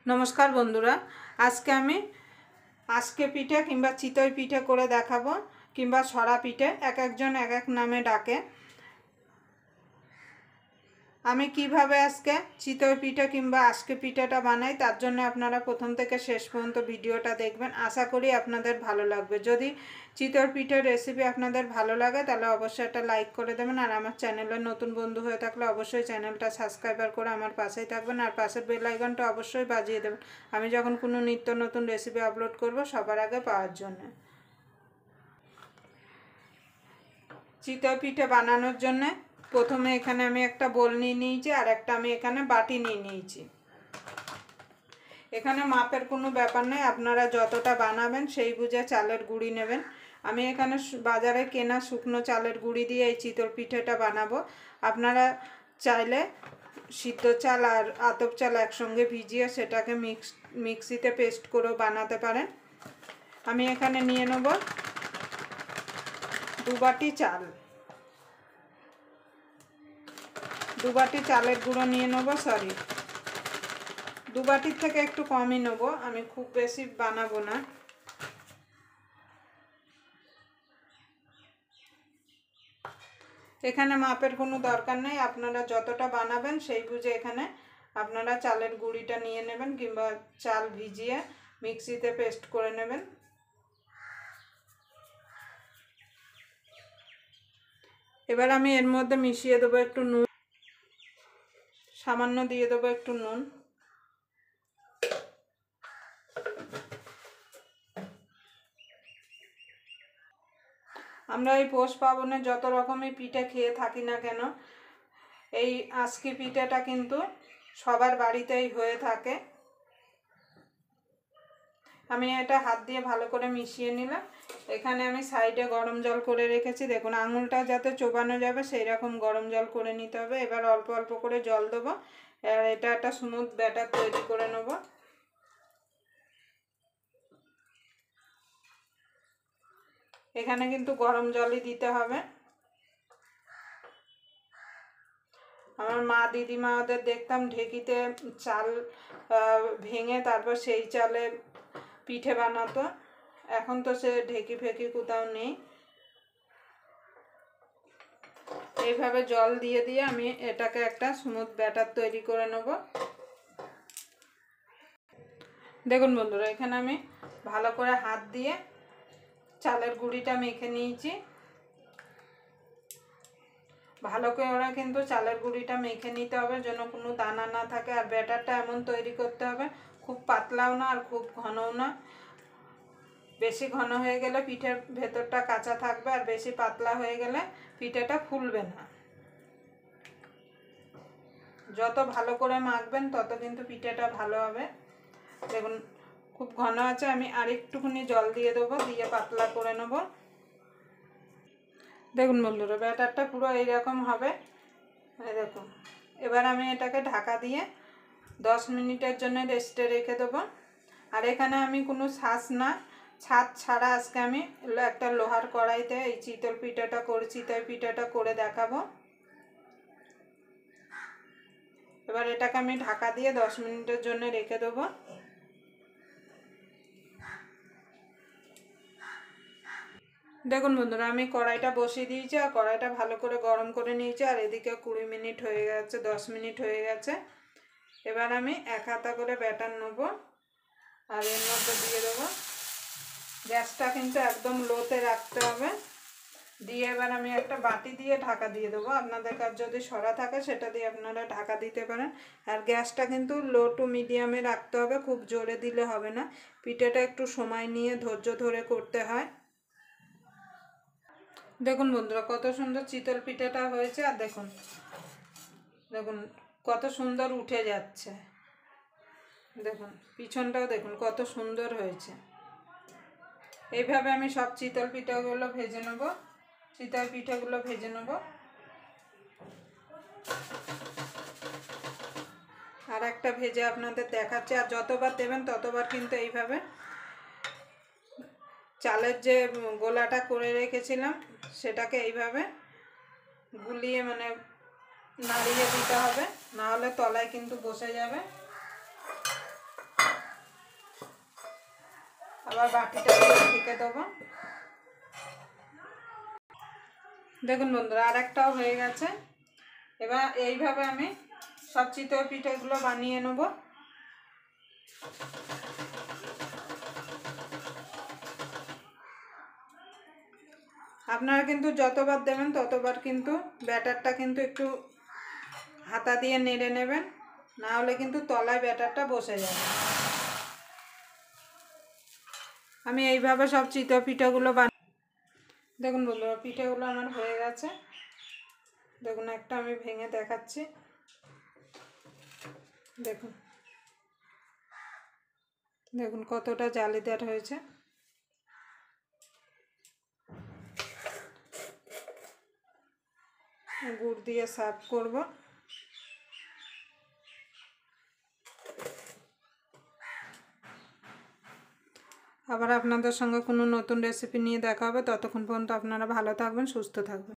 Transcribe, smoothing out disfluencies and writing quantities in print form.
नमस्कार बंधुरा आज के आमी आजके पिठे किंबा चितई पिठे करे देखाबो किंबा छड़ा पिठे एक एकजन एक एक नामे डाके। आमी किभाबे आजके चितई पिठे किंबा आजके पिठेटा बानाई तार जन्य आपनारा प्रथम थेके शेष पर्यन्त भिडियोटा देखबेन। आशा करी आपनादेर भालो लागबे। यदि चितई पिठेर रेसिपि आपनादेर भालो लागे ताहले अवश्यई एकटा लाइक करे देबेन और आमार चैनेले नतुन बंधु हये थाकले अवश्यई चैनेलटा सबस्क्राइब करे आमार पाशेई थाकबेन और पाशेर बेल आइकनटा अवश्यई बाजिये देबेन आमी जखन कोनो नित्य नतुन रेसिपि आपलोड करब सबार आगे पाওয়ার जन्य। चितई पिठे बानानोर जन्य प्रथमे एखाने आमी एकटा बोल निये निয়েছি और एकटा आमी एखाने बाटी निये निয়েছি। एखाने मापेर कोनो ব্যাপার নেই, আপনারা যতটা বানাবেন সেই বুঝে চালের গুঁড়ি নেবেন। আমি এখানে বাজারে কেনা শুকনো চালের গুঁড়ি দিয়ে এই চিতই পিঠেটা বানাবো। আপনারা চাইলে সিদ্ধ চাল আর আতপ চাল একসঙ্গে ভিজিয়ে সেটাকে মিক্সিতে পেস্ট করে বানাতে পারেন। আমি এখানে নিয়ে নেব 2 বাটি চাল, 2 বাটি চালের গুঁড়ো নিয়ে নেব। সরি 2 বাটির থেকে একটু কমই নেব, আমি খুব বেশি বানাবো না। এখানে মাপের কোনো দরকার নেই, আপনারা যতটা বানাবেন সেই বুঝে এখানে আপনারা চালের গুঁড়িটা নিয়ে নেবেন কিংবা চাল ভিজিয়ে মিক্সিতে পেস্ট করে নেবেন। এবার আমি এর মধ্যে মিশিয়ে দেব একটু নুন, সামান্য দিয়ে দেব একটু নুন। আমরা এই পৌষ পার্বণে যত রকমের পিঠে খেয়ে থাকি না কেন এই আজকে পিঠেটা কিন্তু সবার বাড়িতেই হয়ে থাকে। আমি এটা হাত দিয়ে ভালো করে মিশিয়ে নিলাম। এখানে আমি সাইডে গরম জল করে রেখেছি, দেখুন আঙুলটা যাতে চোবানো যাবে সেই রকম গরম জল করে নিতে হবে। এবার অল্প অল্প করে জল দেব আর এটা একটা স্মুথ ব্যাটার তৈরি করে নেব। এখানে কিন্তু গরম জলই দিতে হবে। আমার মা দিদিমা ওদের দেখতাম ঢেকিতে চাল ভেঙে তারপর সেই চালে পিঠে বানাতো, এখন তো সে ঢেকি ফেকি কোথাও নেই। এইভাবে জল দিয়ে দিয়ে আমি এটাকে একটা স্মুথ ব্যাটার তৈরি করে নেব। দেখুন বন্ধুরা এখানে আমি ভালো করে হাত দিয়ে চালের গুঁড়িটা মেখে নিয়েছি। ভালো করে কিন্তু চালের গুঁড়িটা মেখে নিতে হবে যেন কোনো দানা না থাকে। আর ব্যাটারটা এমন তৈরি করতে হবে খুব পাতলাও না আর খুব ঘনও না। বেশি ঘন হয়ে গেলে পিঠের ভেতরটা কাঁচা থাকবে আর বেশি পাতলা হয়ে গেলে পিঠেটা ফুলবে না। যত ভালো করে মাখবেন তত কিন্তু পিঠেটা ভালো হবে। দেখুন খুব ঘন আছে, আমি আরেকটুখানি জল দিয়ে দেবো, দিয়ে পাতলা করে নেব। দেখুন বন্ধুরা ব্যাটারটা পুরো এইরকম হবে, এই দেখুন। এবার আমি এটাকে ঢাকা দিয়ে 10 মিনিটের জন্য রেস্টে রেখে দেবো। আর এখানে আমি কোনো ছাঁচ ছাড়া আজকে আমি একটা লোহার কড়াইতে এই চিতই পিঠাটা করে দেখাবো। এবার এটাকে আমি ঢাকা দিয়ে 10 মিনিটের জন্য রেখে দেবো। দেখুন বন্ধুরা আমি কড়াইটা বসিয়ে দিয়েছি আর কড়াইটা ভালো করে গরম করে নিয়েছি আর এদিকে 20 মিনিট হয়ে গেছে, 10 মিনিট হয়ে গেছে। এবার আমি এক হাতা করে ব্যাটার নেব আর এর মধ্যে দিয়ে দেবো। গ্যাসটা কিন্তু একদম লোতে রাখতে হবে। দিয়ে এবার আমি একটা বাটি দিয়ে ঢাকা দিয়ে দেবো। আপনাদের কাছে যদি সরা থাকে সেটা দিয়ে আপনারা ঢাকা দিতে পারেন। আর গ্যাসটা কিন্তু লো টু মিডিয়ামে রাখতে হবে, খুব জোরে দিলে হবে না। পিঠেটা একটু সময় নিয়ে ধৈর্য ধরে করতে হয়। দেখুন বন্ধুরা কত সুন্দর চিতই পিঠাটা হয়েছে আর দেখুন দেখুন কত সুন্দর উঠে যাচ্ছে। দেখুন পিছনটাও দেখুন কত সুন্দর হয়েছে। এইভাবে আমি সব চিতই পিঠাগুলো ভেজে নেব। আর একটা ভেজে আপনাদের দেখাচ্ছি। আর যতবার দেবেন ততবার কিন্তু এইভাবে চালের যে গোলাটা করে রেখেছিলাম সেটাকে এইভাবে গুলিয়ে মানে নাড়িয়ে দিতে হবে, না হলে তলায় কিন্তু বসে যাবে। আবার বাটিটা ঢেকে দেবো। দেখুন বন্ধুরা আর একটাও হয়ে গেছে। এবার এইভাবে আমি সব চিতই পিঠেগুলো বানিয়ে নেব। আপনারা কিন্তু যতবার দেবেন ততবার কিন্তু ব্যাটারটা কিন্তু একটু হাতা দিয়ে নেড়ে নেবেন, না হলে কিন্তু তলায় ব্যাটারটা বসে যাবে। আমি এইভাবে সব চিতই পিঠেগুলো দেখুন বন্ধুরা পিঠেগুলো আমার হয়ে গেছে। দেখুন একটা আমি ভেঙে দেখাচ্ছি। দেখুন দেখুন কতটা জালিদার হয়েছে। গুড় দিয়ে সার্ভ করব। আবার আপনাদের সঙ্গে কোনো নতুন রেসিপি নিয়ে দেখা হবে। ততক্ষণ পর্যন্ত আপনারা ভালো থাকবেন, সুস্থ থাকবেন।